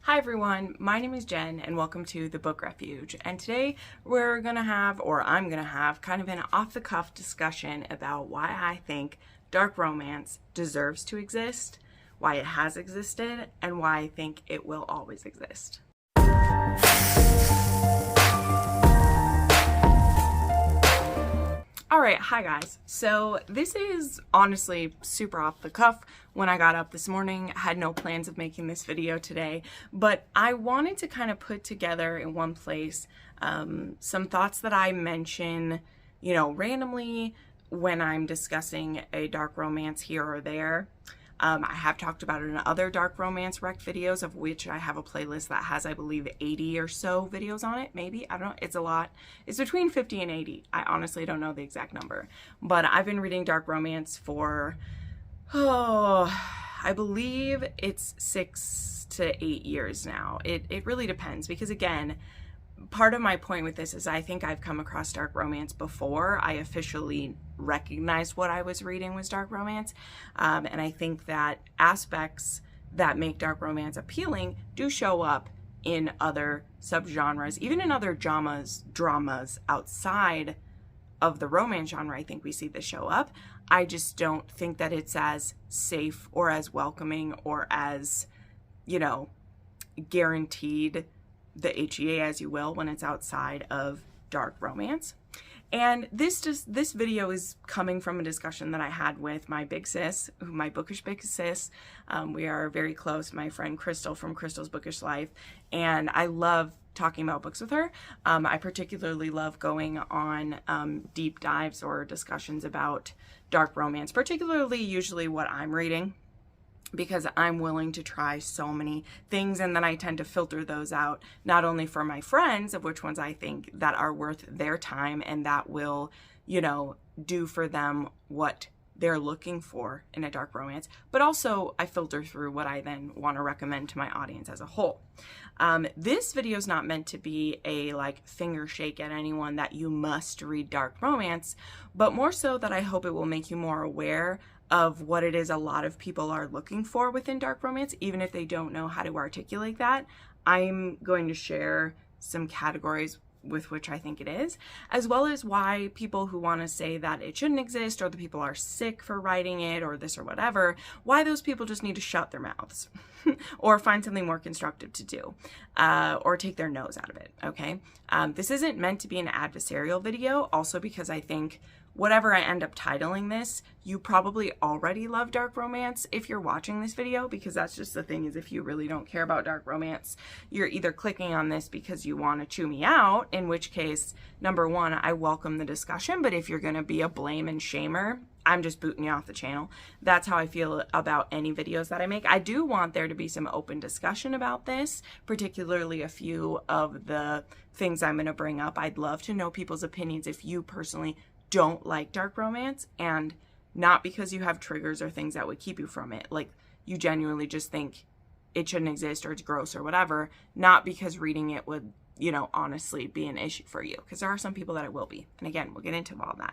Hi everyone, my name is Jen and welcome to the Book Refuge. And today I'm gonna have kind of an off-the-cuff discussion about why I think dark romance deserves to exist, why it has existed, and why I think it will always exist. Alright, hi guys. So this is honestly super off the cuff. When I got up this morning, I had no plans of making this video today, but I wanted to kind of put together in one place some thoughts that I mention, randomly when I'm discussing a dark romance here or there. I have talked about it in other dark romance rec videos, of which I have a playlist that has, I believe, 80 or so videos on it. Maybe, I don't know, it's a lot. It's between 50 and 80. I honestly don't know the exact number. But I've been reading dark romance for, I believe it's 6 to 8 years now. It really depends because, again, part of my point with this is I think I've come across dark romance before I officially recognized what I was reading was dark romance. And I think that aspects that make dark romance appealing do show up in other subgenres, even in other dramas outside of the romance genre. I think we see this show up. I just don't think that it's as safe or as welcoming or as, guaranteed the HEA, as you will, when it's outside of dark romance. And this video is coming from a discussion that I had with my big sis, my bookish big sis. We are very close, my friend Crystal from Crystal's Bookish Life, and I love talking about books with her. I particularly love going on deep dives or discussions about dark romance, particularly usually what I'm reading, because I'm willing to try so many things, and then I tend to filter those out, not only for my friends, of which ones I think that are worth their time and that will, do for them what they're looking for in a dark romance, but also I filter through what I then want to recommend to my audience as a whole. This video is not meant to be a finger shake at anyone that you must read dark romance, but more so that I hope it will make you more aware of what it is a lot of people are looking for within dark romance, even if they don't know how to articulate that. I'm going to share some categories with which I think it is, as well as why people who want to say that it shouldn't exist, or the people are sick for writing it, or this or whatever, why those people just need to shut their mouths or find something more constructive to do, or take their nose out of it, okay? This isn't meant to be an adversarial video, also because I think whatever I end up titling this, you probably already love dark romance if you're watching this video, because that's just the thing, is if you really don't care about dark romance, you're either clicking on this because you want to chew me out, in which case, number one, I welcome the discussion, but if you're going to be a blame and shamer, I'm just booting you off the channel. That's how I feel about any videos that I make. I do want there to be some open discussion about this, particularly a few of the things I'm going to bring up. I'd love to know people's opinions if you personally don't like dark romance, and not because you have triggers or things that would keep you from it. You genuinely just think it shouldn't exist or it's gross or whatever, not because reading it would, honestly be an issue for you, because there are some people that it will be. And again, we'll get into all that.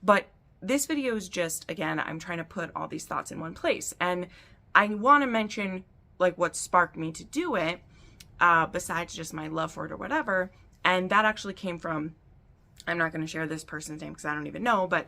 But this video is just, again, I'm trying to put all these thoughts in one place. And I want to mention what sparked me to do it, besides just my love for it or whatever. And that actually came from, I'm not going to share this person's name because I don't even know, but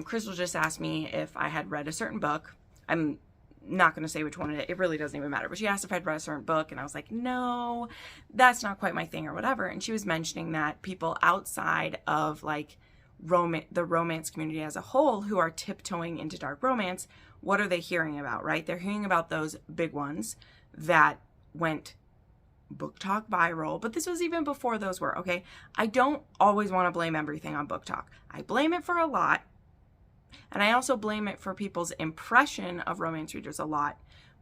Crystal just asked me if I had read a certain book. I'm not going to say which one it really doesn't even matter, but she asked if I'd read a certain book, and I was like, no, that's not quite my thing or whatever. And she was mentioning that people outside of the romance community as a whole who are tiptoeing into dark romance, what are they hearing about, right? They're hearing about those big ones that went Book Talk viral, but this was even before those were, okay? I don't always want to blame everything on Book Talk. I blame it for a lot, and I also blame it for people's impression of romance readers a lot,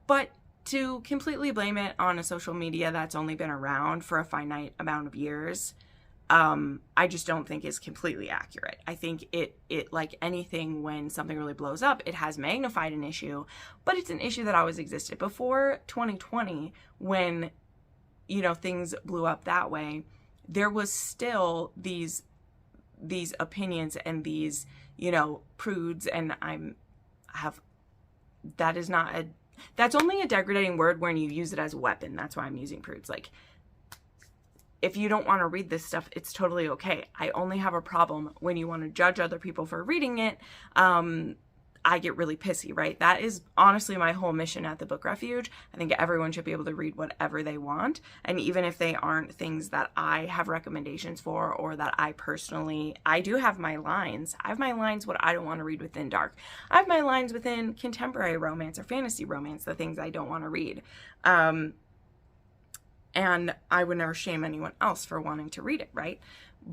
but to completely blame it on a social media that's only been around for a finite amount of years, I just don't think is completely accurate. I think it like anything, when something really blows up, it has magnified an issue, but it's an issue that always existed. Before 2020, when things blew up that way, there was still these opinions and these, prudes, and that is not That's only a degrading word when you use it as a weapon. That's why I'm using prudes. Like, if you don't want to read this stuff, it's totally okay. I only have a problem when you want to judge other people for reading it. I get really pissy, right? That is honestly my whole mission at the Book Refuge. I think everyone should be able to read whatever they want. And even if they aren't things that I have recommendations for, or that I do have my lines. I have my lines what I don't want to read within dark. I have my lines within contemporary romance or fantasy romance, the things I don't want to read. And I would never shame anyone else for wanting to read it, right?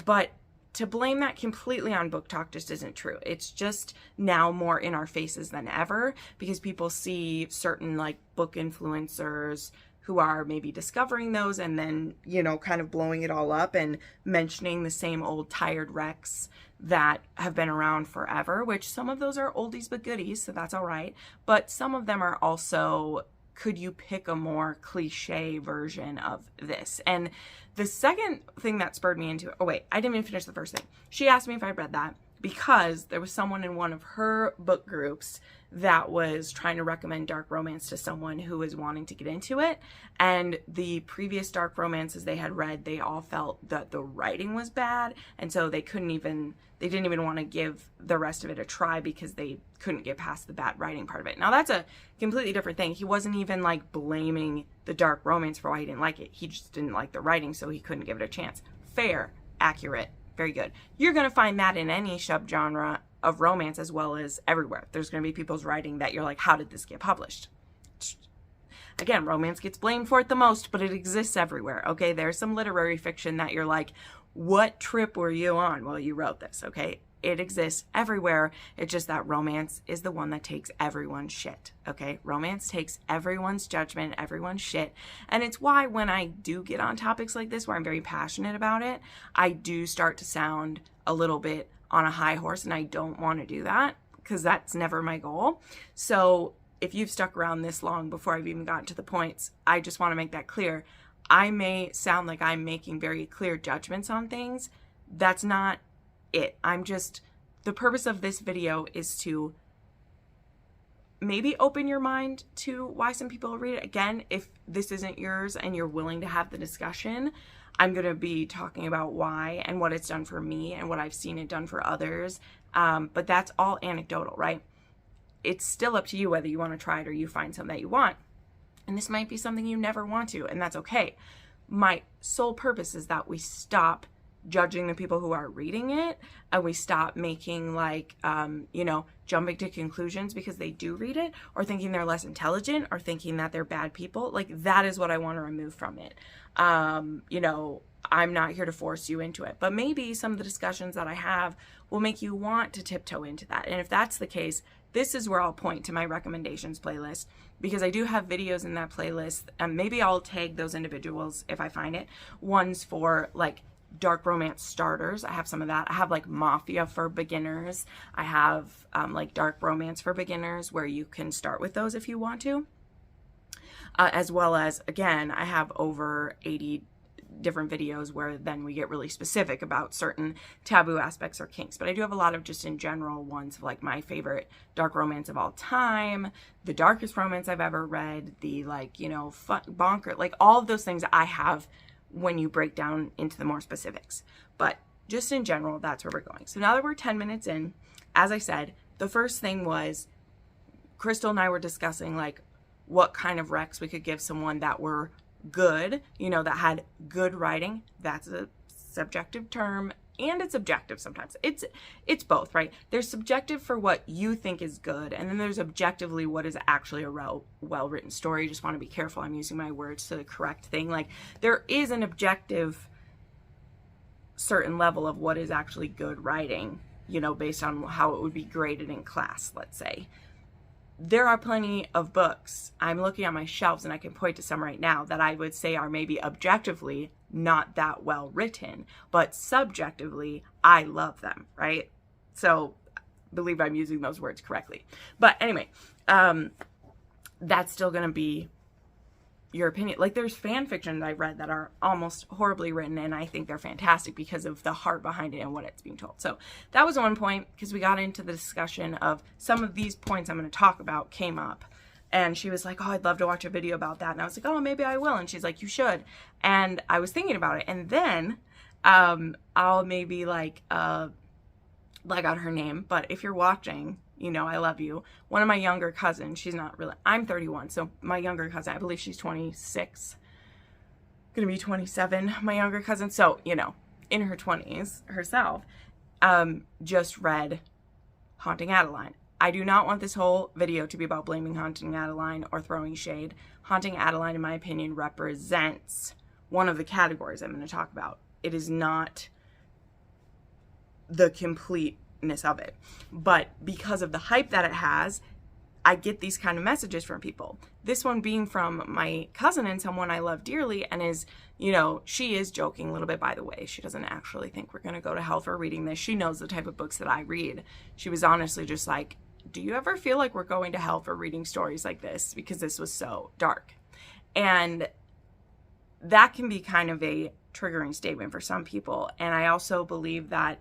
But to blame that completely on book talk just isn't true. It's just now more in our faces than ever, because people see certain like book influencers who are maybe discovering those and then, you know, kind of blowing it all up and mentioning the same old tired wrecks that have been around forever, which some of those are oldies but goodies, so that's all right. But some of them are also, could you pick a more cliche version of this? And the second thing that spurred me into it, oh wait, I didn't even finish the first thing. She asked me if I read that because there was someone in one of her book groups that was trying to recommend dark romance to someone who was wanting to get into it. And the previous dark romances they had read, they all felt that the writing was bad. And so they didn't even want to give the rest of it a try because they couldn't get past the bad writing part of it. Now that's a completely different thing. He wasn't even like blaming the dark romance for why he didn't like it. He just didn't like the writing, so he couldn't give it a chance. Fair, accurate, very good. You're going to find that in any subgenre of romance as well as everywhere. There's going to be people's writing that you're like, how did this get published? Again, romance gets blamed for it the most, but it exists everywhere, okay? There's some literary fiction that you're like, what trip were you on while you wrote this, okay? It exists everywhere. It's just that romance is the one that takes everyone's shit, okay? Romance takes everyone's judgment, everyone's shit. And it's why when I do get on topics like this, where I'm very passionate about it, I do start to sound a little bit on a high horse, and I don't want to do that because that's never my goal. So if you've stuck around this long before I've even gotten to the points, I just want to make that clear. I may sound like I'm making very clear judgments on things. That's not it. The purpose of this video is to maybe open your mind to why some people read it. Again, if this isn't yours and you're willing to have the discussion, I'm going to be talking about why and what it's done for me and what I've seen it done for others. But that's all anecdotal, right? It's still up to you whether you want to try it or you find something that you want. And this might be something you never want to, and that's okay. My sole purpose is that we stop judging the people who are reading it, and we stop making like, jumping to conclusions because they do read it, or thinking they're less intelligent, or thinking that they're bad people. Like, that is what I want to remove from it. I'm not here to force you into it, but maybe some of the discussions that I have will make you want to tiptoe into that. And if that's the case, this is where I'll point to my recommendations playlist, because I do have videos in that playlist, and maybe I'll tag those individuals if I find it. One's for like dark romance starters. I have some of that. I have like mafia for beginners. I have like dark romance for beginners where you can start with those if you want to. As well as, again, I have over 80 different videos where then we get really specific about certain taboo aspects or kinks. But I do have a lot of just in general ones of like my favorite dark romance of all time, the darkest romance I've ever read, the like, fun, bonker, like all of those things I have when you break down into the more specifics. But just in general, that's where we're going. So now that we're 10 minutes in, as I said, the first thing was Crystal and I were discussing like what kind of recs we could give someone that were good, that had good writing. That's a subjective term, and it's objective sometimes. It's both, right? There's subjective for what you think is good, and then there's objectively what is actually a well-written story. You just want to be careful. I'm using my words to the correct thing. Like, there is an objective certain level of what is actually good writing, based on how it would be graded in class, let's say. There are plenty of books, I'm looking at my shelves and I can point to some right now, that I would say are maybe objectively not that well written, but subjectively, I love them, right? So, I believe I'm using those words correctly. But anyway, that's still going to be your opinion. Like, there's fan fiction that I read that are almost horribly written, and I think they're fantastic because of the heart behind it and what it's being told. So that was one point, because we got into the discussion of some of these points I'm going to talk about came up And she was like, oh, I'd love to watch a video about that. And I was like, oh, maybe I will. And she's like, you should. And I was thinking about it. And then I'll maybe like out her name. But if you're watching, you know, I love you. One of my younger cousins, she's not really, I'm 31. So my younger cousin, I believe she's 26, gonna be 27, my younger cousin. So, you know, in her 20s herself, just read Haunting Adeline. I do not want this whole video to be about blaming Haunting Adeline or throwing shade. Haunting Adeline, in my opinion, represents one of the categories I'm going to talk about. It is not the completeness of it. But because of the hype that it has, I get these kind of messages from people. This one being from my cousin and someone I love dearly, and is, you know, she is joking a little bit, by the way. She doesn't actually think we're going to go to hell for reading this. She knows the type of books that I read. She was honestly just like, do you ever feel like we're going to hell for reading stories like this? Because this was so dark. And that can be kind of a triggering statement for some people. And I also believe that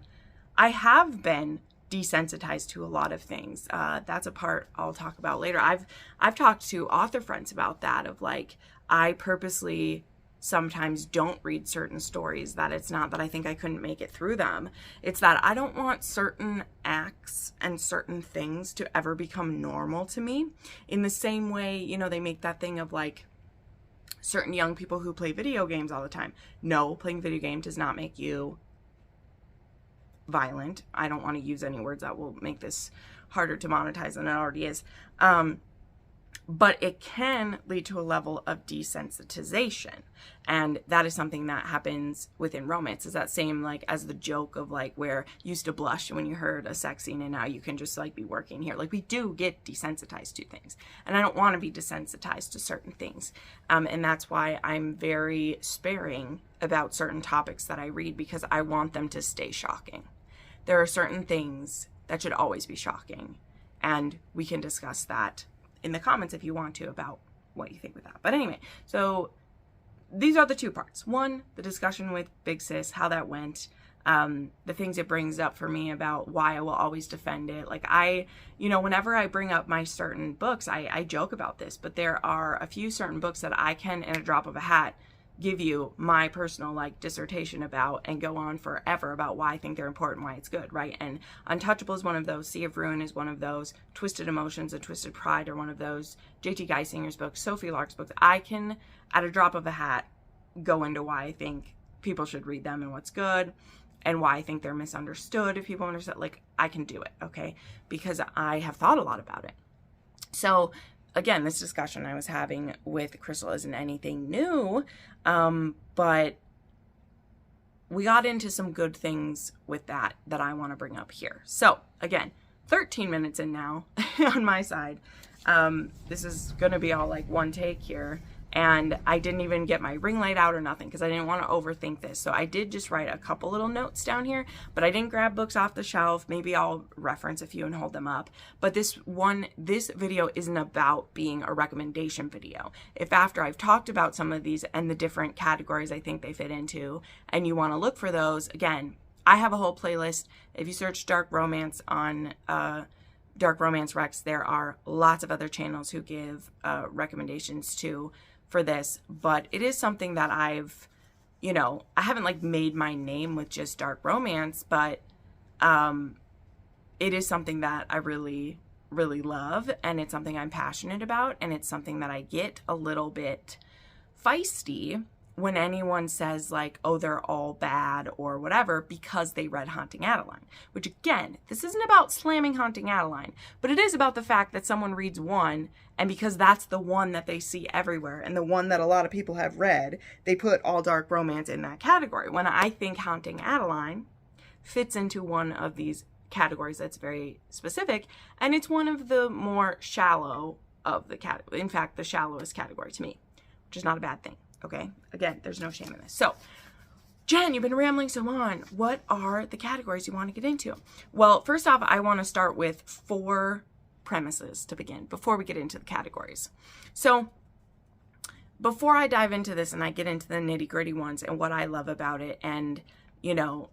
I have been desensitized to a lot of things. That's a part I'll talk about later. I've talked to author friends about that, of like, I purposely sometimes don't read certain stories, that it's not that I think I couldn't make it through them. It's that I don't want certain acts and certain things to ever become normal to me. In the same way, you know, they make that thing of like certain young people who play video games all the time. No, playing video games does not make you violent. I don't want to use any words that will make this harder to monetize than it already is. But it can lead to a level of desensitization. And that is something that happens within romance. Is that same like as the joke of like where you used to blush when you heard a sex scene and now you can just like be working here. Like we do get desensitized to things. And I don't want to be desensitized to certain things. And that's why I'm very sparing about certain topics that I read, because I want them to stay shocking. There are certain things that should always be shocking. And we can discuss that in the comments if you want to about what you think with that. But anyway, so these are the two parts. One, the discussion with Big Sis, how that went, the things it brings up for me about why I will always defend it. Like you know, whenever I bring up my certain books, I joke about this, but there are a few certain books that I can, in a drop of a hat, give you my personal like dissertation about and go on forever about why I think they're important, why it's good, right? And Untouchable is one of those, Sea of Ruin is one of those, Twisted Emotions and Twisted Pride are one of those, J.T. Geisinger's books, Sophie Lark's books. I can, at a drop of a hat, go into why I think people should read them and what's good, and why I think they're misunderstood if people understand. Like, I can do it, okay? Because I have thought a lot about it. So again, this discussion I was having with Crystal isn't anything new, but we got into some good things with that I want to bring up here. So again, 13 minutes in now on my side. This is going to be all like one take here. And I didn't even get my ring light out or nothing because I didn't want to overthink this. So I did just write a couple little notes down here, but I didn't grab books off the shelf. Maybe I'll reference a few and hold them up. But this video isn't about being a recommendation video. If after I've talked about some of these and the different categories I think they fit into, and you want to look for those, again, I have a whole playlist. If you search dark romance on Dark Romance Rex, there are lots of other channels who give recommendations too for this, but it is something that I've, you know, I haven't like made my name with just dark romance, but it is something that I really, really love, and it's something I'm passionate about, and it's something that I get a little bit feisty when anyone says like, oh, they're all bad or whatever because they read Haunting Adeline. Which again, this isn't about slamming Haunting Adeline, but it is about the fact that someone reads one, and because that's the one that they see everywhere and the one that a lot of people have read, they put all dark romance in that category. When I think Haunting Adeline fits into one of these categories that's very specific, and it's one of the more shallow of the category. In fact, the shallowest category to me, which is not a bad thing. Okay, again, there's no shame in this. So, Jen, you've been rambling so on. What are the categories you want to get into? Well, first off, I want to start with 4 premises to begin before we get into the categories. So, before I dive into this and I get into the nitty-gritty ones and what I love about it and, you know,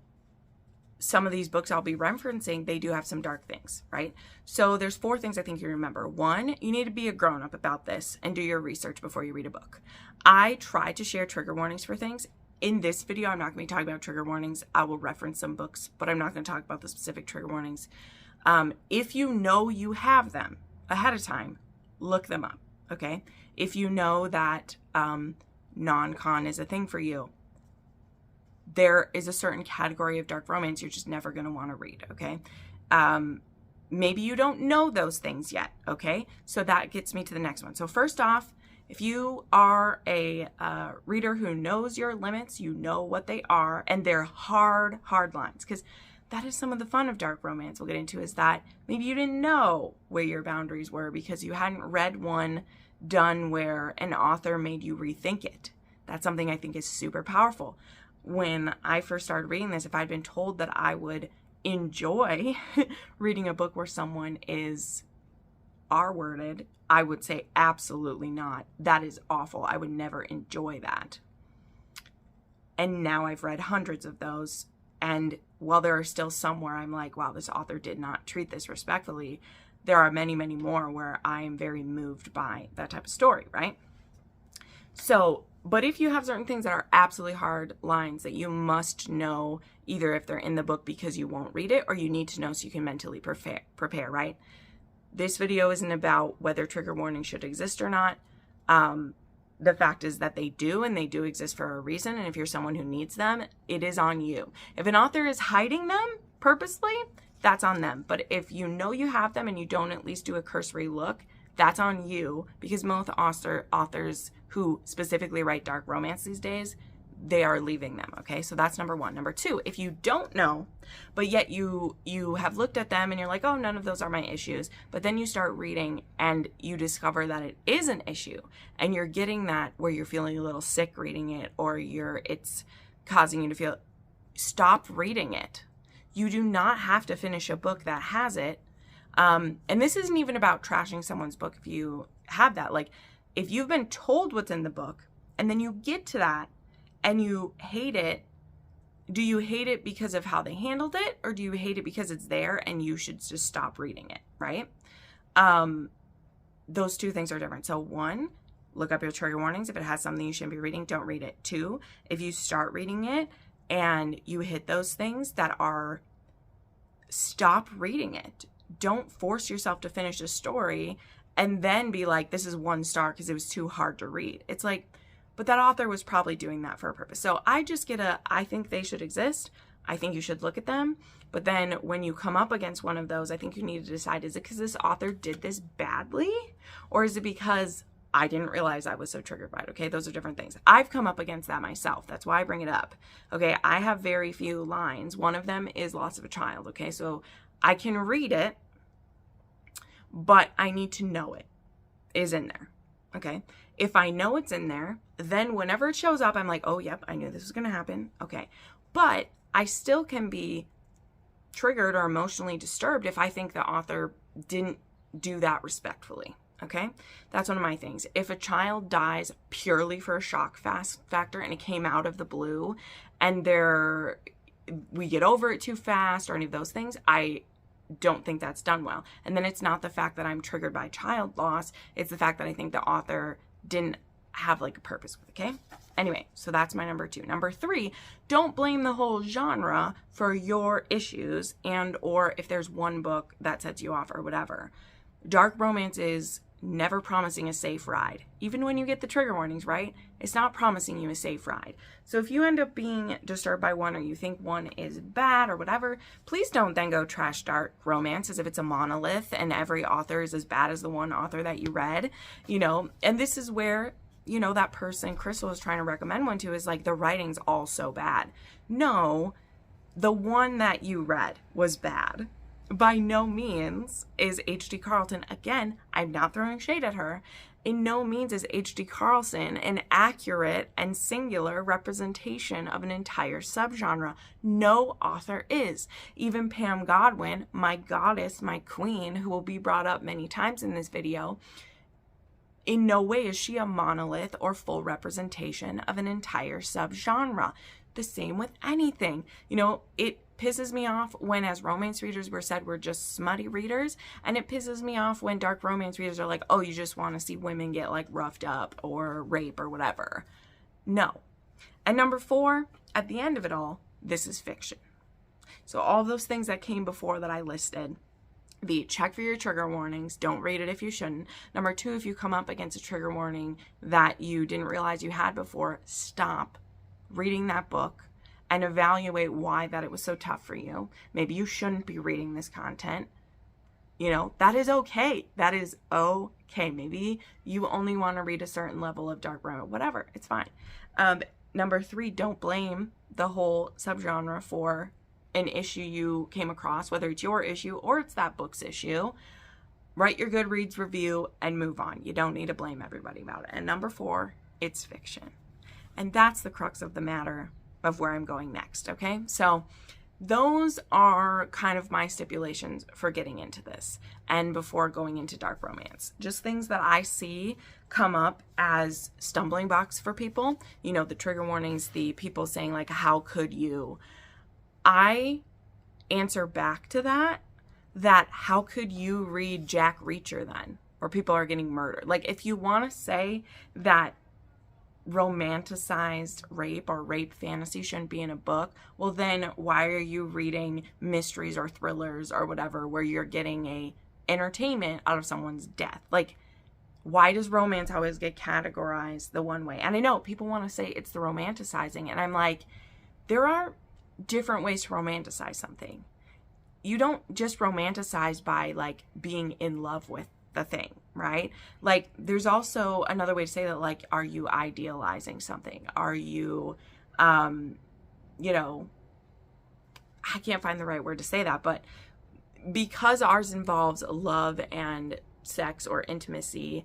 some of these books I'll be referencing, they do have some dark things, right? So there's 4 things I think you remember. 1, you need to be a grown-up about this and do your research before you read a book. I try to share trigger warnings for things. In this video, I'm not going to be talking about trigger warnings. I will reference some books, but I'm not going to talk about the specific trigger warnings. If you know you have them ahead of time, look them up, okay? If you know that non-con is a thing for you, there is a certain category of dark romance you're just never going to want to read, okay? Maybe you don't know those things yet, okay? So that gets me to the next one. So first off, if you are a reader who knows your limits, you know what they are, and they're hard lines, because that is some of the fun of dark romance we'll get into, is that maybe you didn't know where your boundaries were because you hadn't read one done where an author made you rethink it. That's something I think is super powerful. When I first started reading this, if I'd been told that I would enjoy reading a book where someone is R-worded, I would say absolutely not. That is awful. I would never enjoy that. And now I've read hundreds of those, and while there are still some where I'm like, wow, this author did not treat this respectfully, there are many, many more where I am very moved by that type of story, right? So, but if you have certain things that are absolutely hard lines that you must know, either if they're in the book because you won't read it, or you need to know so you can mentally prepare, right? This video isn't about whether trigger warnings should exist or not. The fact is that they do, and they do exist for a reason. And if you're someone who needs them, it is on you. If an author is hiding them purposely, that's on them. But if you know you have them and you don't at least do a cursory look, that's on you, because most authors who specifically write dark romance these days, they are leaving them, okay? So that's number 1. Number 2, if you don't know, but yet you have looked at them and you're like, oh, none of those are my issues, but then you start reading and you discover that it is an issue, and you're getting that where you're feeling a little sick reading it, or it's causing you to feel, stop reading it. You do not have to finish a book that has it. And this isn't even about trashing someone's book if you have that. Like, if you've been told what's in the book and then you get to that and you hate it, do you hate it because of how they handled it, or do you hate it because it's there and you should just stop reading it, right? Those 2 things are different. So 1, look up your trigger warnings. If it has something you shouldn't be reading, don't read it. 2, if you start reading it and you hit those things that are, stop reading it. Don't force yourself to finish a story and then be like, this is 1 star because it was too hard to read. It's like, but that author was probably doing that for a purpose. So I just I think they should exist. I think you should look at them. But then when you come up against one of those, I think you need to decide, is it because this author did this badly? Or is it because I didn't realize I was so triggered by it? Okay, those are different things. I've come up against that myself. That's why I bring it up. Okay, I have very few lines. One of them is loss of a child. Okay, so I can read it, but I need to know it is in there. Okay, if I know it's in there, then whenever it shows up, I'm like, oh, yep, I knew this was going to happen. Okay, but I still can be triggered or emotionally disturbed if I think the author didn't do that respectfully. Okay, that's one of my things. If a child dies purely for a shock factor and it came out of the blue, and we get over it too fast, or any of those things, I don't think that's done well. And then it's not the fact that I'm triggered by child loss, it's the fact that I think the author didn't have like a purpose with it, okay? Anyway, so that's my number 2. Number 3, don't blame the whole genre for your issues, and or if there's one book that sets you off or whatever. Dark romance is never promising a safe ride. Even when you get the trigger warnings, right? It's not promising you a safe ride. So if you end up being disturbed by one, or you think one is bad or whatever, please don't then go trash dark romance as if it's a monolith and every author is as bad as the one author that you read, you know? And this is where, you know, that person Crystal was trying to recommend one to is like, the writing's all so bad. No, the one that you read was bad. By no means is H.D. Carlton, again, I'm not throwing shade at her, in no means is H.D. Carlton an accurate and singular representation of an entire subgenre. No author is. Even Pam Godwin, my goddess, my queen, who will be brought up many times in this video, in no way is she a monolith or full representation of an entire subgenre. The same with anything. You know, pisses me off when, as romance readers, we're said we're just smutty readers. And it pisses me off when dark romance readers are like, oh, you just want to see women get like roughed up or rape or whatever. No. And number 4, at the end of it all, this is fiction. So all those things that came before that I listed, check for your trigger warnings. Don't read it if you shouldn't. Number 2, if you come up against a trigger warning that you didn't realize you had before, stop reading that book and evaluate why that it was so tough for you. Maybe you shouldn't be reading this content. You know, that is okay. That is okay. Maybe you only want to read a certain level of dark romance, whatever. It's fine. Number 3, don't blame the whole subgenre for an issue you came across, whether it's your issue or it's that book's issue. Write your Goodreads review and move on. You don't need to blame everybody about it. And number 4, it's fiction. And that's the crux of the matter of where I'm going next, okay? So those are kind of my stipulations for getting into this and before going into dark romance. Just things that I see come up as stumbling blocks for people. You know, the trigger warnings, the people saying like, how could you? I answer back to that how could you read Jack Reacher then? Where people are getting murdered. Like, if you want to say that romanticized rape or rape fantasy shouldn't be in a book, well then why are you reading mysteries or thrillers or whatever where you're getting a entertainment out of someone's death? Like, why does romance always get categorized the one way? And I know people want to say it's the romanticizing, and I'm like, there are different ways to romanticize something. You don't just romanticize by like being in love with the thing, right? Like, there's also another way to say that, like, are you idealizing something? Are you, you know, I can't find the right word to say that, but because ours involves love and sex or intimacy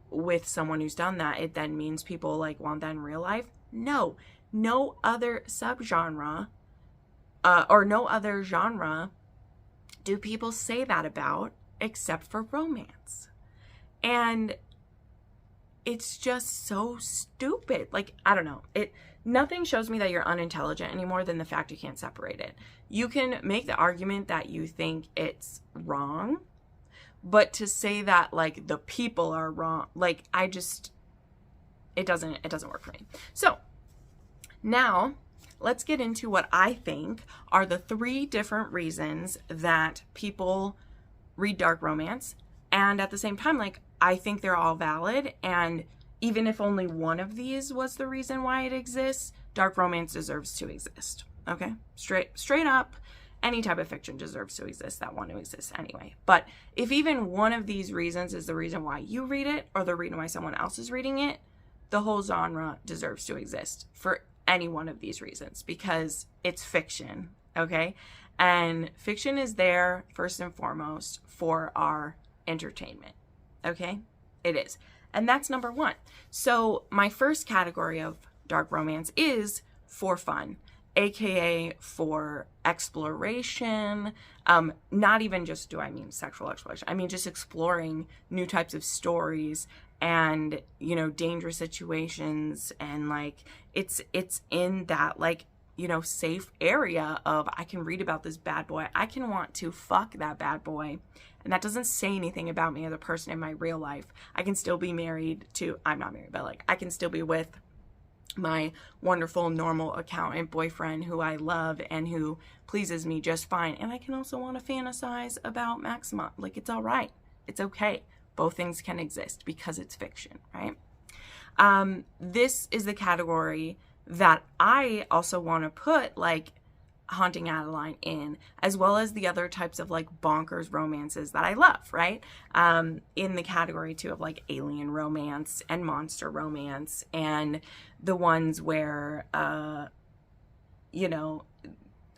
with someone who's done that, it then means people like want that in real life? No other subgenre or no other genre do people say that about except for romance. And it's just so stupid. Like, I don't know. Nothing shows me that you're unintelligent anymore than the fact you can't separate it. You can make the argument that you think it's wrong, but to say that like the people are wrong, like, it doesn't work for me. So now let's get into what I think are the 3 different reasons that people read dark romance. And at the same time, like, I think they're all valid. And even if only one of these was the reason why it exists, dark romance deserves to exist. Okay? Straight up, any type of fiction deserves to exist that want to exist anyway. But if even one of these reasons is the reason why you read it or the reason why someone else is reading it, the whole genre deserves to exist for any one of these reasons, because it's fiction, okay? And fiction is there first and foremost for our entertainment, okay? It is. And that's number 1. So my first category of dark romance is for fun, aka for exploration. Not even just do I mean sexual exploration. I mean just exploring new types of stories and, you know, dangerous situations, and like it's in that, like, you know, safe area of I can read about this bad boy. I can want to fuck that bad boy. And that doesn't say anything about me as a person in my real life. I can still be married to, I'm not married, but like I can still be with my wonderful normal accountant boyfriend who I love and who pleases me just fine. And I can also want to fantasize about Maxima. Like, it's all right. It's okay. Both things can exist because it's fiction, right? This is the category that I also want to put like Haunting Adeline in, as well as the other types of like bonkers romances that I love, right? In the category too of like alien romance and monster romance, and the ones where, you know,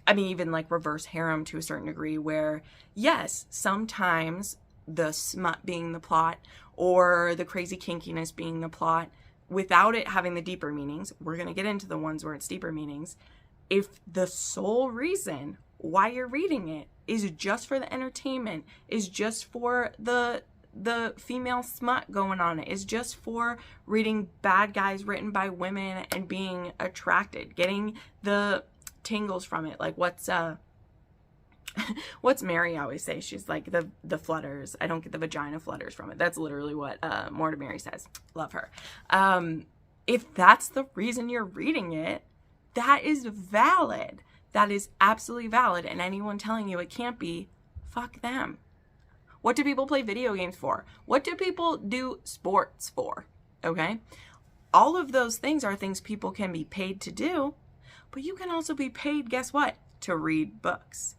I mean, even like reverse harem to a certain degree, where yes, sometimes the smut being the plot or the crazy kinkiness being the plot, without it having the deeper meanings. We're going to get into the ones where it's deeper meanings. If the sole reason why you're reading it is just for the entertainment, is just for the female smut going on, is just for reading bad guys written by women and being attracted, getting the tingles from it. Like, what's Mary always say? She's like, the flutters. I don't get the vagina flutters from it. That's literally what Morta Mary says. Love her. If that's the reason you're reading it, that is valid. That is absolutely valid. And anyone telling you it can't be, fuck them. What do people play video games for? What do people do sports for? Okay? All of those things are things people can be paid to do, but you can also be paid, guess what? To read books.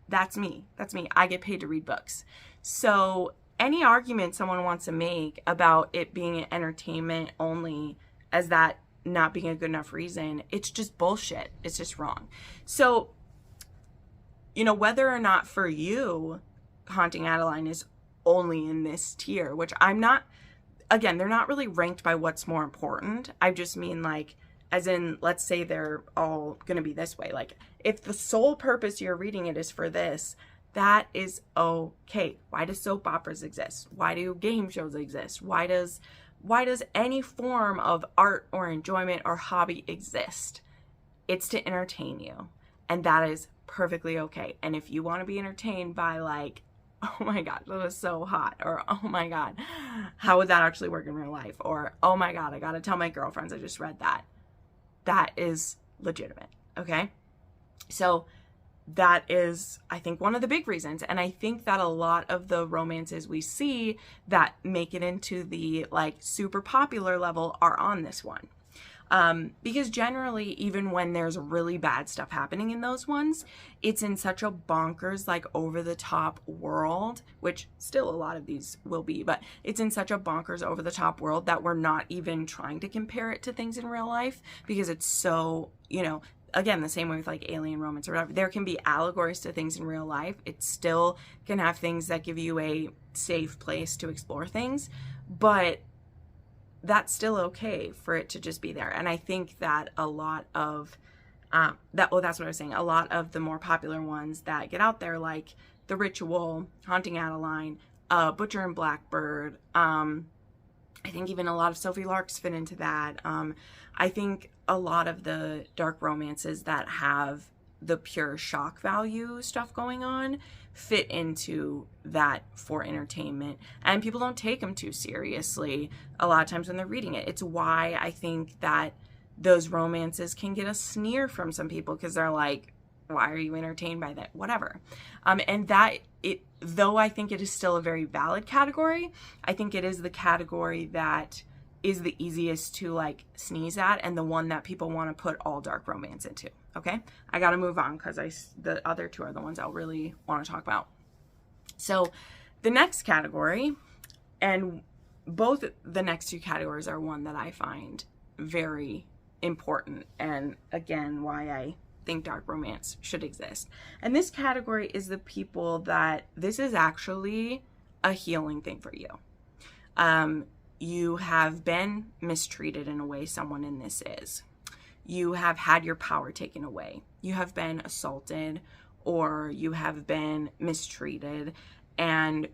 That's me. That's me. I get paid to read books. So any argument someone wants to make about it being entertainment only as that not being a good enough reason, it's just bullshit. It's just wrong. So, you know, whether or not for you, Haunting Adeline is only in this tier, which I'm not, again, they're not really ranked by what's more important. I just mean like, as in, let's say they're all going to be this way. Like, if the sole purpose you're reading it is for this, that is okay. Why do soap operas exist? Why do game shows exist? Why does any form of art or enjoyment or hobby exist? It's to entertain you. And that is perfectly okay. And if you want to be entertained by like, oh my God, that was so hot. Or, oh my God, how would that actually work in real life? Or, oh my God, I got to tell my girlfriends I just read that. That is legitimate. Okay. So that is, I think, one of the big reasons. And I think that a lot of the romances we see that make it into the like super popular level are on this one. Because generally, even when there's really bad stuff happening in those ones, it's in such a bonkers, like over the top world, which still a lot of these will be, but it's in such a bonkers over the top world that we're not even trying to compare it to things in real life because it's so, you know, again, the same way with like alien romance or whatever, there can be allegories to things in real life. It still can have things that give you a safe place to explore things, but that's still okay for it to just be there. And I think that a lot of that's what I was saying. A lot of the more popular ones that get out there, like The Ritual, Haunting Adeline, Butcher and Blackbird, I think even a lot of Sophie Lark's fit into that. I think a lot of the dark romances that have the pure shock value stuff going on fit into that for entertainment, and people don't take them too seriously a lot of times when they're reading it. It's why I think that those romances can get a sneer from some people because they're like, why are you entertained by that? Whatever. And that it, though I think it is still a very valid category, I think it is the category that is the easiest to like sneeze at and the one that people want to put all dark romance into. Okay, I got to move on because the other two are the ones I'll really want to talk about. So the next category, and both the next two categories are one that I find very important, and again, why I think dark romance should exist. And this category is the people that this is actually a healing thing for you. You have been mistreated in a way someone in this is. You have had your power taken away. You have been assaulted or you have been mistreated and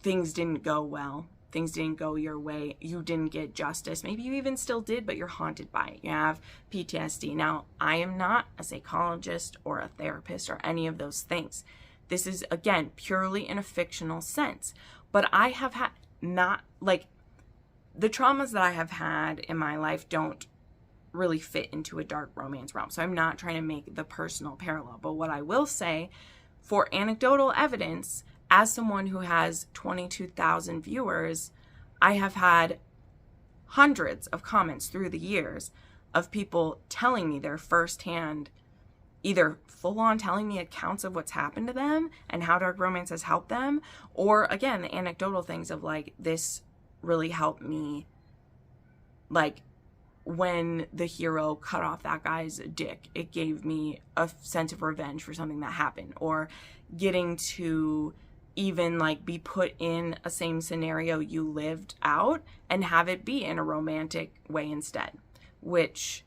things didn't go well. Things didn't go your way. You didn't get justice. Maybe you even still did, but you're haunted by it. You have PTSD. Now, I am not a psychologist or a therapist or any of those things. This is, again, purely in a fictional sense. But I have had not, like, the traumas that I have had in my life don't really fit into a dark romance realm. So I'm not trying to make the personal parallel. But what I will say, for anecdotal evidence, as someone who has 22,000 viewers, I have had hundreds of comments through the years of people telling me their firsthand, either full on telling me accounts of what's happened to them and how dark romance has helped them, or again, the anecdotal things of like, this really helped me, like, when the hero cut off that guy's dick, it gave me a sense of revenge for something that happened, or getting to even like be put in a same scenario you lived out and have it be in a romantic way instead, which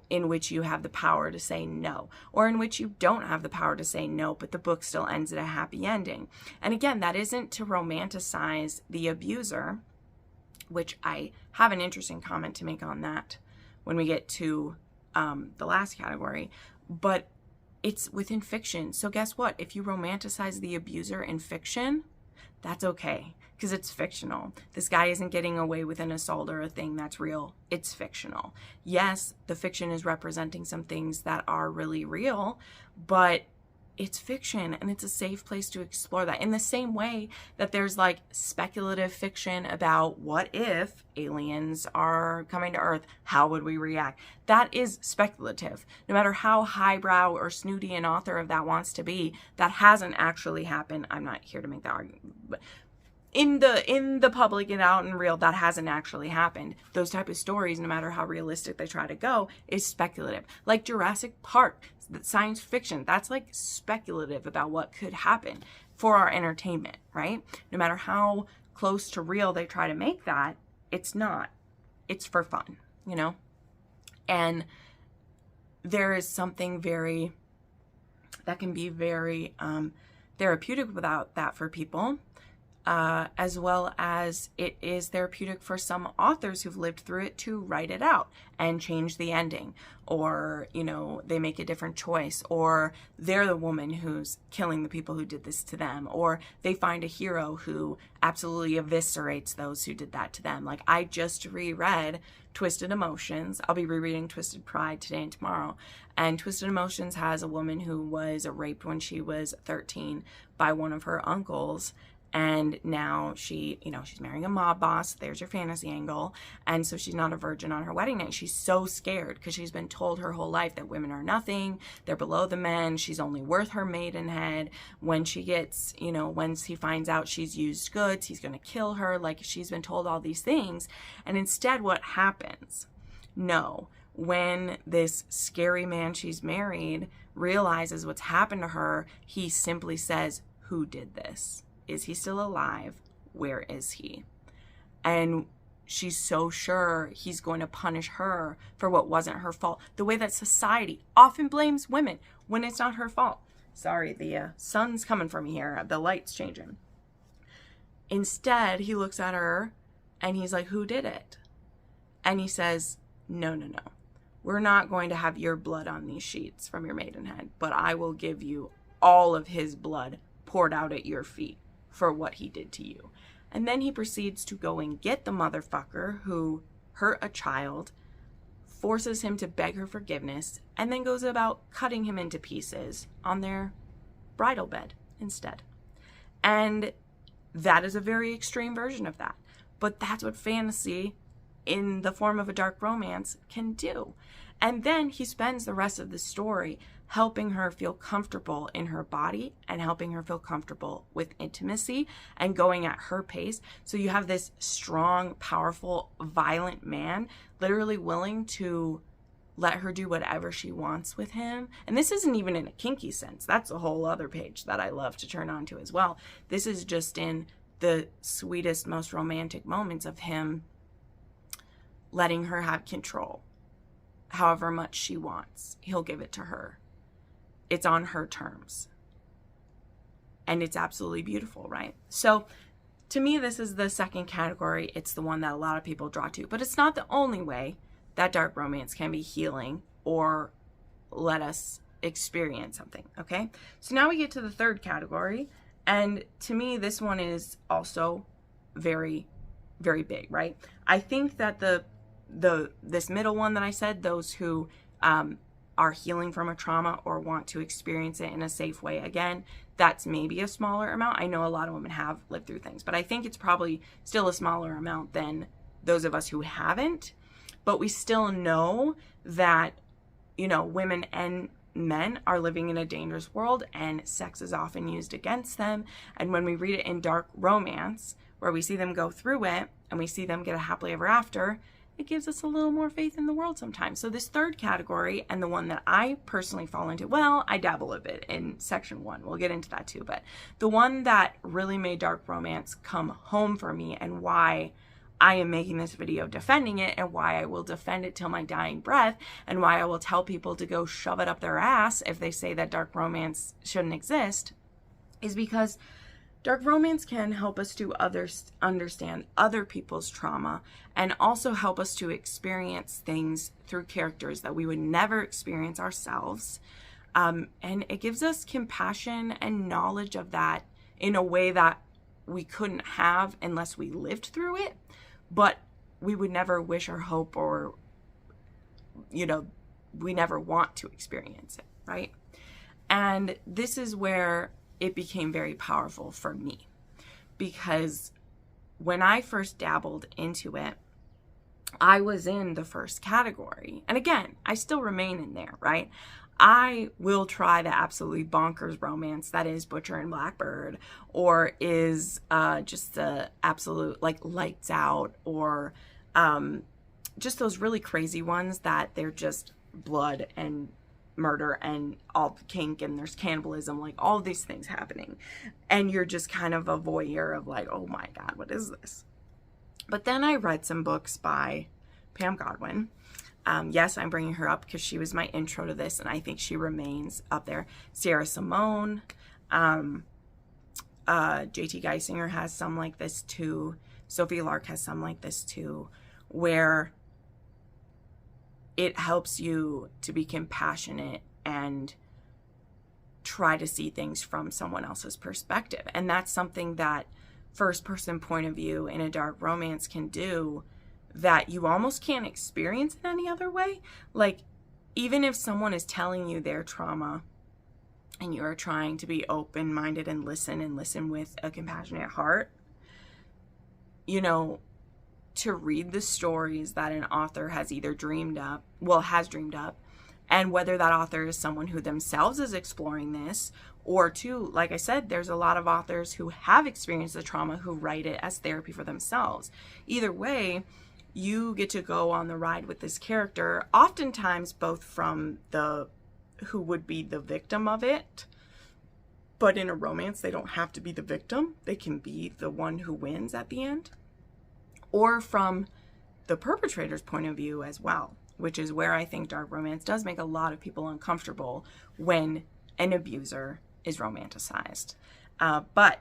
in which you have the power to say no, or in which you don't have the power to say no, but the book still ends at a happy ending. And again, that isn't to romanticize the abuser, which I have an interesting comment to make on that when we get to the last category, but it's within fiction. So guess what? If you romanticize the abuser in fiction, that's okay, because it's fictional. This guy isn't getting away with an assault or a thing that's real. It's fictional. Yes, the fiction is representing some things that are really real, but it's fiction, and it's a safe place to explore that. In the same way that there's like speculative fiction about what if aliens are coming to Earth, how would we react? That is speculative. No matter how highbrow or snooty an author of that wants to be, that hasn't actually happened. I'm not here to make that argument, but in the public and out and real, that hasn't actually happened. Those type of stories, no matter how realistic they try to go, is speculative. Like Jurassic Park, science fiction, that's like speculative about what could happen for our entertainment, right? No matter how close to real they try to make that, it's not. It's for fun, you know? And there is something that can be very therapeutic without that for people. As well as it is therapeutic for some authors who've lived through it to write it out and change the ending, or, you know, they make a different choice, or they're the woman who's killing the people who did this to them, or they find a hero who absolutely eviscerates those who did that to them. Like, I just reread Twisted Emotions. I'll be rereading Twisted Pride today and tomorrow. And Twisted Emotions has a woman who was raped when she was 13 by one of her uncles. And now she's marrying a mob boss. There's your fantasy angle. And so she's not a virgin on her wedding night. She's so scared because she's been told her whole life that women are nothing. They're below the men. She's only worth her maidenhead. When she gets, once he finds out she's used goods, he's going to kill her. Like, she's been told all these things. And instead, what happens? No. When this scary man she's married realizes what's happened to her, he simply says, "Who did this? Is he still alive? Where is he?" And she's so sure he's going to punish her for what wasn't her fault. The way that society often blames women when it's not her fault. Sorry, the sun's coming for me here. The light's changing. Instead, he looks at her and he's like, "Who did it?" And he says, No. We're not going to have your blood on these sheets from your maidenhead, but I will give you all of his blood poured out at your feet for what he did to you. And then he proceeds to go and get the motherfucker who hurt a child, forces him to beg her forgiveness, and then goes about cutting him into pieces on their bridal bed instead. And that is a very extreme version of that. But that's what fantasy in the form of a dark romance can do. And then he spends the rest of the story helping her feel comfortable in her body and helping her feel comfortable with intimacy and going at her pace. So you have this strong, powerful, violent man literally willing to let her do whatever she wants with him. And this isn't even in a kinky sense. That's a whole other page that I love to turn on to as well. This is just in the sweetest, most romantic moments of him letting her have control. However much she wants, he'll give it to her. It's on her terms. And it's absolutely beautiful, right? So to me, this is the second category. It's the one that a lot of people draw to. But it's not the only way that dark romance can be healing or let us experience something, okay? So now we get to the third category. And to me, this one is also very, very big, right? I think that this middle one that I said, those who are healing from a trauma or want to experience it in a safe way again, that's maybe a smaller amount. I know a lot of women have lived through things, but I think it's probably still a smaller amount than those of us who haven't. But we still know that, women and men are living in a dangerous world and sex is often used against them. And when we read it in dark romance, where we see them go through it and we see them get a happily ever after, it gives us a little more faith in the world sometimes. So this third category, and the one that I personally fall into, well, I dabble a bit in section 1. We'll get into that too. But the one that really made dark romance come home for me, and why I am making this video defending it, and why I will defend it till my dying breath, and why I will tell people to go shove it up their ass if they say that dark romance shouldn't exist, is because Dark romance can help us to understand other people's trauma and also help us to experience things through characters that we would never experience ourselves. And it gives us compassion and knowledge of that in a way that we couldn't have unless we lived through it, but we would never wish or hope or, we never want to experience it, right? And this is where it became very powerful for me, because when I first dabbled into it, I was in the first category. And again, I still remain in there, right? I will try the absolutely bonkers romance that is Butcher and Blackbird, or is just the absolute like Lights Out, or just those really crazy ones that they're just blood and murder and all kink and there's cannibalism, like all these things happening, and you're just kind of a voyeur of like, oh my god, what is this? But then I read some books by Pam Godwin. Yes, I'm bringing her up because she was my intro to this, and I think she remains up there. Sierra Simone, J.T. Geisinger has some like this too. Sophie Lark has some like this too, where it helps you to be compassionate and try to see things from someone else's perspective. And that's something that first-person point of view in a dark romance can do that you almost can't experience in any other way. Like, even if someone is telling you their trauma and you're trying to be open-minded and listen with a compassionate heart, to read the stories that an author has either dreamed up, and whether that author is someone who themselves is exploring this, or two, like I said, there's a lot of authors who have experienced the trauma who write it as therapy for themselves. Either way, you get to go on the ride with this character, oftentimes both from the who would be the victim of it, but in a romance, they don't have to be the victim. They can be the one who wins at the end. Or from the perpetrator's point of view as well, which is where I think dark romance does make a lot of people uncomfortable when an abuser is romanticized. But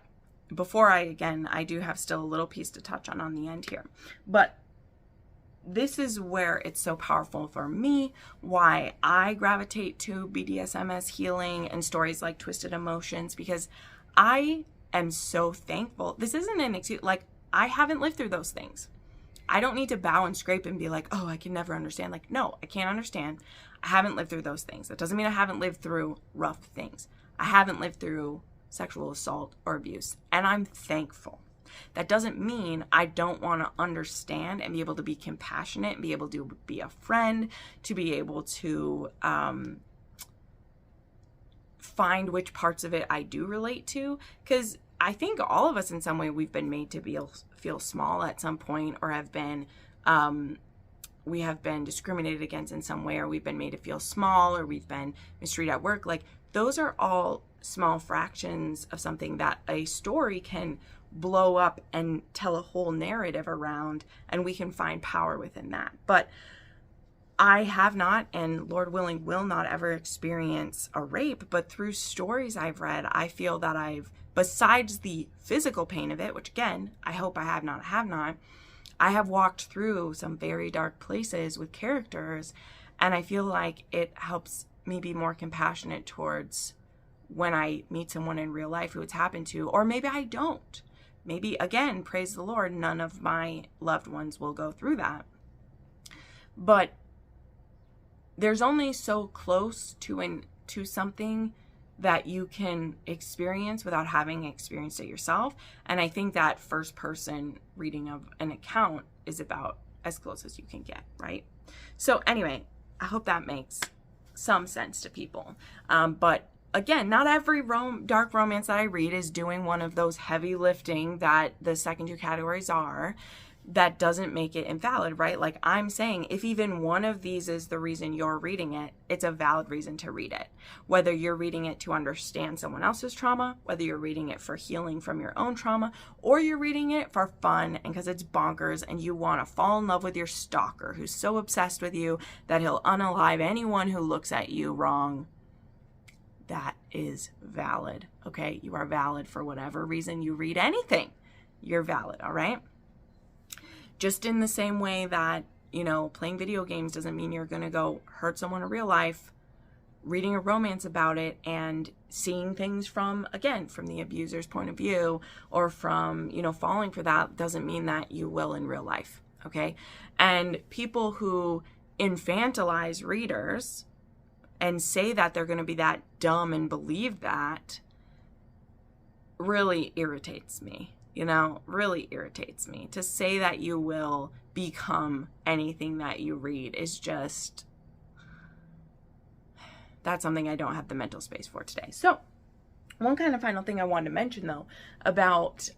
before I do have still a little piece to touch on the end here. But this is where it's so powerful for me, why I gravitate to BDSM as healing and stories like Twisted Emotions, because I am so thankful. This isn't an excuse. Like, I haven't lived through those things. I don't need to bow and scrape and be like, oh, I can never understand. Like, no, I can't understand. I haven't lived through those things. That doesn't mean I haven't lived through rough things. I haven't lived through sexual assault or abuse, and I'm thankful. That doesn't mean I don't want to understand and be able to be compassionate and be able to be a friend, to be able to find which parts of it I do relate to, because I think all of us in some way we've been made to feel small at some point, or have been we have been discriminated against in some way, or we've been made to feel small, or we've been mistreated at work. Like, those are all small fractions of something that a story can blow up and tell a whole narrative around, and we can find power within that. But I have not, and Lord willing will not ever experience a rape, but through stories I've read, I feel that I've, besides the physical pain of it, which again, I hope I have not, I have walked through some very dark places with characters, and I feel like it helps me be more compassionate towards when I meet someone in real life who it's happened to, or maybe I don't. Maybe, again, praise the Lord, none of my loved ones will go through that. But there's only so close to something that you can experience without having experienced it yourself. And I think that first person reading of an account is about as close as you can get, right? So anyway, I hope that makes some sense to people. But again, not every dark romance that I read is doing one of those heavy lifting that the second two categories are. That doesn't make it invalid, right? Like I'm saying, if even one of these is the reason you're reading it, it's a valid reason to read it. Whether you're reading it to understand someone else's trauma, whether you're reading it for healing from your own trauma, or you're reading it for fun and because it's bonkers and you want to fall in love with your stalker who's so obsessed with you that he'll unalive anyone who looks at you wrong. that is valid, okay? You are valid for whatever reason you read anything. You're valid, all right? Just in the same way that, playing video games doesn't mean you're going to go hurt someone in real life, reading a romance about it and seeing things from the abuser's point of view, or from, falling for that, doesn't mean that you will in real life, okay? And people who infantilize readers and say that they're going to be that dumb and believe that really irritates me, really irritates me. To say that you will become anything that you read is just, that's something I don't have the mental space for today. So one kind of final thing I wanted to mention, though, about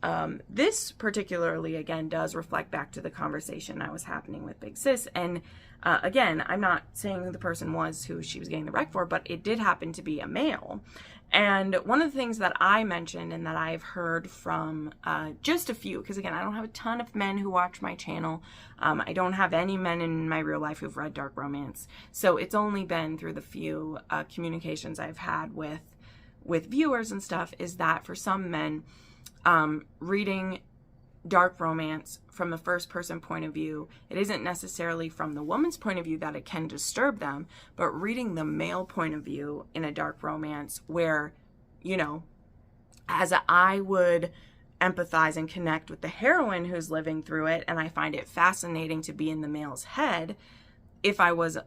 this particularly, again, does reflect back to the conversation I was happening with Big Sis. And again, I'm not saying who the person was who she was getting the rec for, but it did happen to be a male. And one of the things that I mentioned and that I've heard from just a few, because again, I don't have a ton of men who watch my channel. I don't have any men in my real life who've read dark romance. So it's only been through the few communications I've had with viewers and stuff, is that for some men, reading dark romance from the first person point of view, it isn't necessarily from the woman's point of view that it can disturb them, but reading the male point of view in a dark romance where, as I would empathize and connect with the heroine who's living through it, and I find it fascinating to be in the male's head, if I was,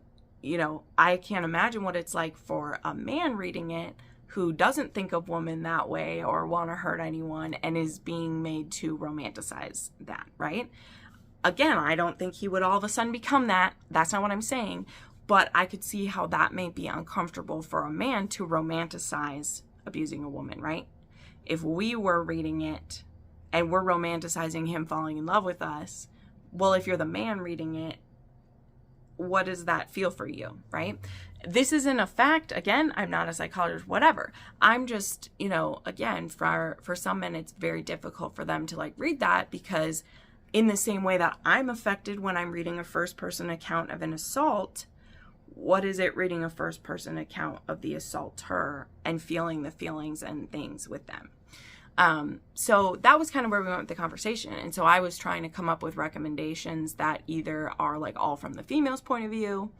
I can't imagine what it's like for a man reading it who doesn't think of women that way or want to hurt anyone and is being made to romanticize that, right? Again, I don't think he would all of a sudden become that. That's not what I'm saying. But I could see how that may be uncomfortable for a man to romanticize abusing a woman, right? If we were reading it and we're romanticizing him falling in love with us, well, if you're the man reading it, what does that feel for you, right? This isn't a fact. Again, I'm not a psychologist, whatever. I'm just, again, for some men, it's very difficult for them to read that, because in the same way that I'm affected when I'm reading a first person account of an assault, what is it reading a first person account of the assaulter and feeling the feelings and things with them? So that was kind of where we went with the conversation. And so I was trying to come up with recommendations that either are all from the female's point of view,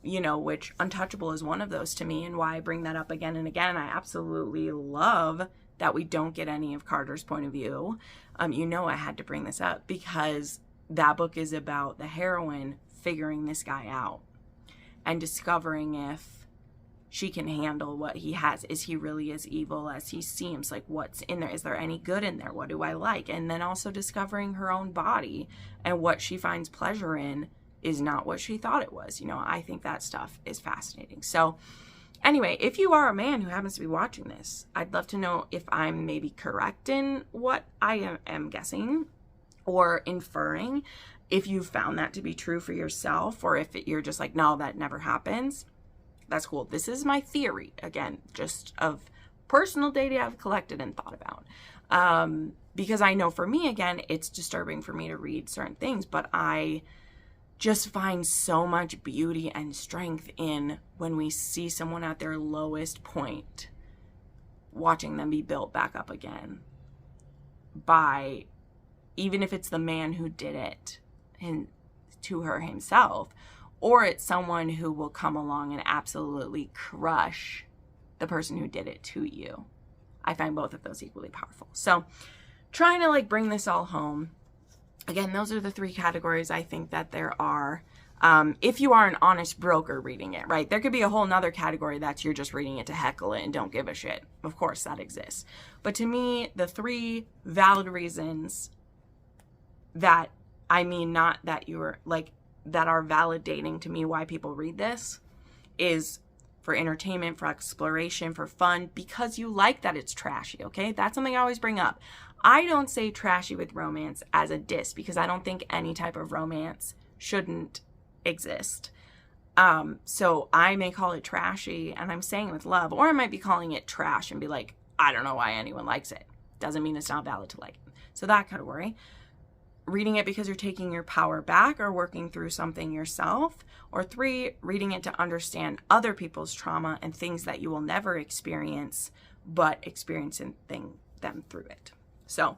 which Untouchable is one of those to me, and why I bring that up again and again. I absolutely love that we don't get any of Carter's point of view. I had to bring this up because that book is about the heroine figuring this guy out and discovering if she can handle what he has. Is he really as evil as he seems? What's in there? Is there any good in there? What do I like? And then also discovering her own body, and what she finds pleasure in is not what she thought it was. I think that stuff is fascinating. So anyway, if you are a man who happens to be watching this, I'd love to know if I'm maybe correct in what I am guessing or inferring, if you found that to be true for yourself, or if you're just no, that never happens. That's cool. This is my theory, again, just of personal data I've collected and thought about. Because I know for me, again, it's disturbing for me to read certain things, but I just find so much beauty and strength in when we see someone at their lowest point, watching them be built back up again by, even if it's the man who did it to her himself, or it's someone who will come along and absolutely crush the person who did it to you. I find both of those equally powerful. So trying to bring this all home. Again, those are the three categories I think that there are. If you are an honest broker reading it, right? There could be a whole nother category that's you're just reading it to heckle it and don't give a shit. Of course, that exists. But to me, the three valid reasons that, not that you're that are validating to me why people read this is for entertainment, for exploration, for fun, because you like that it's trashy, okay? That's something I always bring up. I don't say trashy with romance as a diss, because I don't think any type of romance shouldn't exist. So I may call it trashy, and I'm saying with love, or I might be calling it trash and be I don't know why anyone likes it. Doesn't mean it's not valid to like it. So that category. reading it because you're taking your power back or working through something yourself. Or 3, reading it to understand other people's trauma and things that you will never experience, but experiencing them through it. So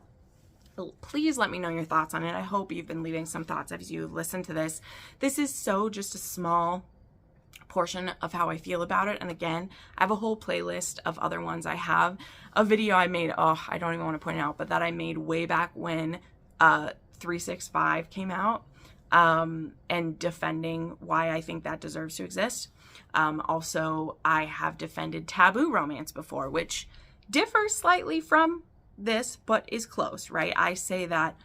please let me know your thoughts on it. I hope you've been leaving some thoughts as you listen to this. This is just a small portion of how I feel about it. And again, I have a whole playlist of other ones. I have a video I made, I don't even want to point it out, but that I made way back when 365 came out, and defending why I think that deserves to exist. Also, I have defended taboo romance before, which differs slightly from this, but is close, right? I say that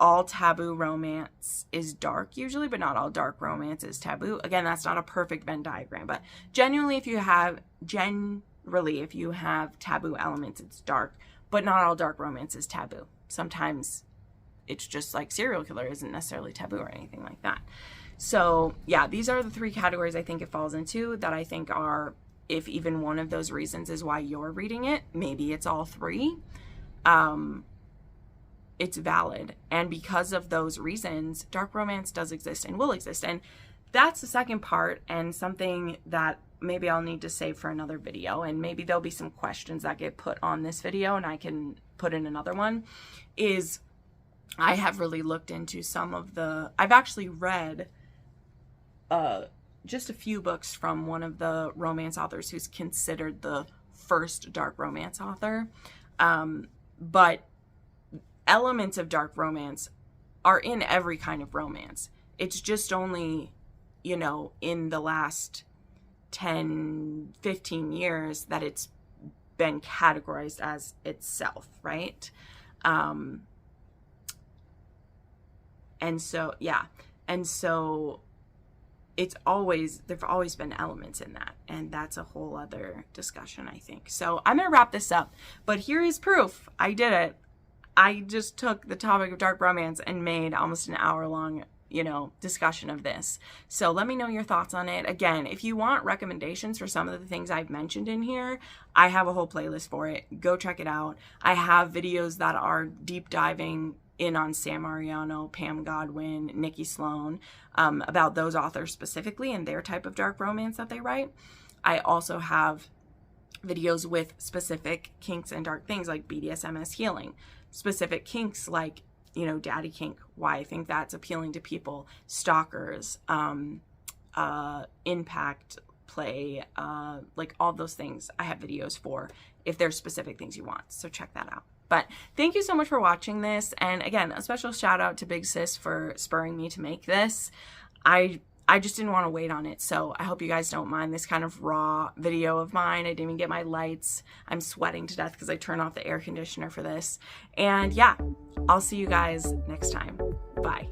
all taboo romance is dark usually, but not all dark romance is taboo. Again, that's not a perfect Venn diagram, but generally if you have taboo elements, it's dark, but not all dark romance is taboo. Sometimes it's just like serial killer isn't necessarily taboo or anything like that. So yeah, these are the 3 categories I think it falls into that I think are, if even one of those reasons is why you're reading it, maybe it's all 3. It's valid. And because of those reasons, dark romance does exist and will exist. And that's the second part, and something that maybe I'll need to save for another video, and maybe there'll be some questions that get put on this video and I can put in another one, is I have really looked into I've actually read just a few books from one of the romance authors who's considered the first dark romance author. But elements of dark romance are in every kind of romance. It's just only, in the last 10, 15 years that it's been categorized as itself, right? And so there've always been elements in that, and that's a whole other discussion, I think. So I'm going to wrap this up, but here is proof. I did it. I just took the topic of dark romance and made almost an hour-long, discussion of this. So let me know your thoughts on it. Again, if you want recommendations for some of the things I've mentioned in here, I have a whole playlist for it. Go check it out. I have videos that are deep diving in on Sam Mariano, Pam Godwin, Nikki Sloan, about those authors specifically and their type of dark romance that they write. I also have videos with specific kinks and dark things like BDSM as healing, specific kinks like, daddy kink, why I think that's appealing to people, stalkers, impact play, like all those things I have videos for if there's specific things you want. So check that out. But thank you so much for watching this. And again, a special shout out to Big Sis for spurring me to make this. I just didn't want to wait on it. So I hope you guys don't mind this kind of raw video of mine. I didn't even get my lights. I'm sweating to death because I turned off the air conditioner for this. And yeah, I'll see you guys next time. Bye.